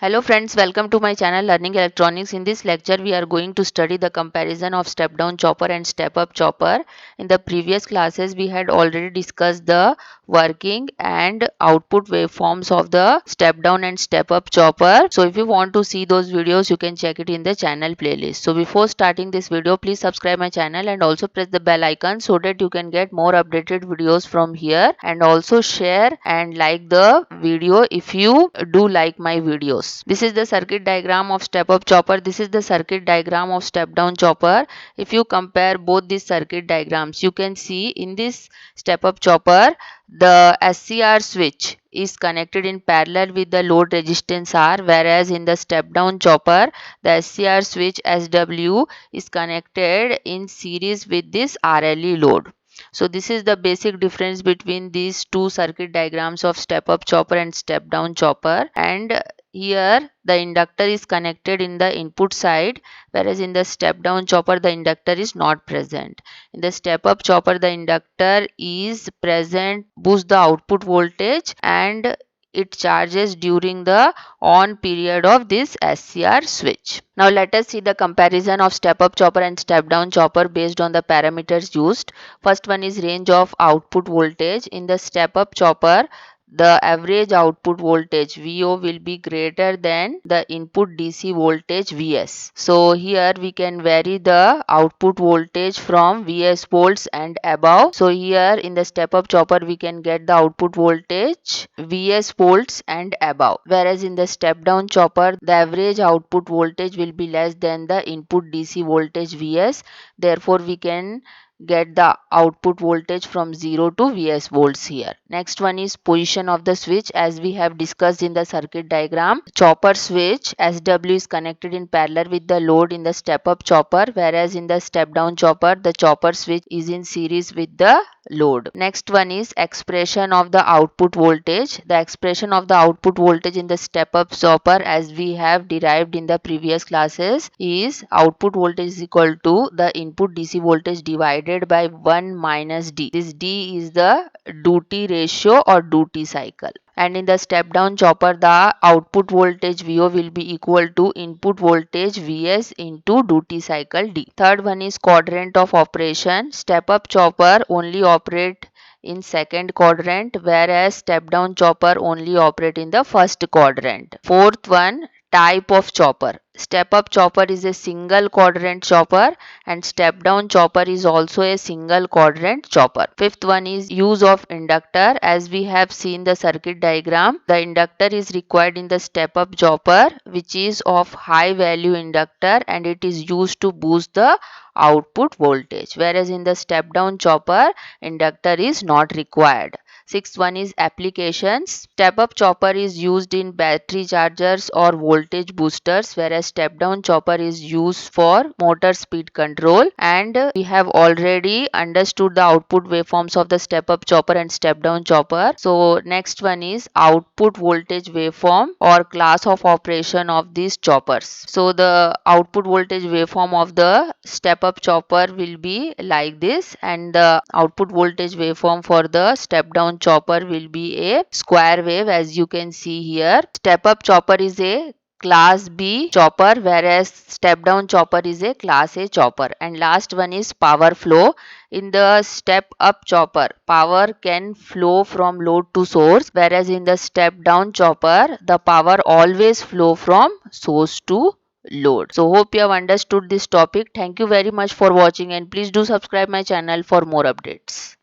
Hello friends, welcome to my channel Learning Electronics. In this lecture, we are going to study the comparison of step down chopper and step up chopper. In the previous classes, we had already discussed the working and output waveforms of the step down and step up chopper. So if you want to see those videos, you can check it in the channel playlist. So before starting this video, please subscribe my channel and also press the bell icon so that you can get more updated videos from here, and also share and like the video if you do like my videos. This is the circuit diagram of step up chopper. This is the circuit diagram of step down chopper. If you compare both these circuit diagrams, you can see in this step up chopper, the SCR switch is connected in parallel with the load resistance R, whereas in the step down chopper, the SCR switch SW is connected in series with this RLE load. So this is the basic difference between these two circuit diagrams of step up chopper and step down chopper. And here the inductor is connected in the input side, whereas in the step down chopper the inductor is not present. In the step up chopper the inductor is present, boost the output voltage, and it charges during the on period of this SCR switch. Now let us see the comparison of step up chopper and step down chopper based on the parameters used. First one is range of output voltage. In the step up chopper, the average output voltage VO will be greater than the input DC voltage VS. So here we can vary the output voltage from VS volts and above. So here in the step up chopper we can get the output voltage VS volts and above, whereas in the step down chopper the average output voltage will be less than the input DC voltage VS. Therefore we can get the output voltage from 0 to Vs volts here. Next one is position of the switch. As we have discussed in the circuit diagram, chopper switch SW is connected in parallel with the load in the step up chopper, whereas in the step down chopper the chopper switch is in series with the load. Next one is expression of the output voltage. The expression of the output voltage in the step up chopper, as we have derived in the previous classes, is output voltage is equal to the input DC voltage divided by 1 minus D. This D is the duty ratio or duty cycle. And in the step down chopper the output voltage VO will be equal to input voltage VS into duty cycle D. Third one is quadrant of operation. Step up chopper only operate in second quadrant, whereas step down chopper only operate in the first quadrant. Fourth one, type of chopper. Step up chopper is a single quadrant chopper and step down chopper is also a single quadrant chopper. Fifth one is use of inductor. As we have seen the circuit diagram, the inductor is required in the step up chopper, which is of high value inductor, and it is used to boost the output voltage, whereas in the step down chopper inductor is not required. Sixth one is applications. Step up chopper is used in battery chargers or voltage boosters, whereas step down chopper is used for motor speed control. And we have already understood the output waveforms of the step up chopper and step down chopper. So next one is output voltage waveform or class of operation of these choppers. So the output voltage waveform of the step up chopper will be like this, and the output voltage waveform for the step down chopper will be a square wave, as you can see here. Step up chopper is a class B chopper, whereas step down chopper is a class A chopper. And last one is power flow. In the step up chopper, power can flow from load to source, whereas in the step down chopper the power always flow from source to load. So hope you have understood this topic. Thank you very much for watching, and please do subscribe my channel for more updates.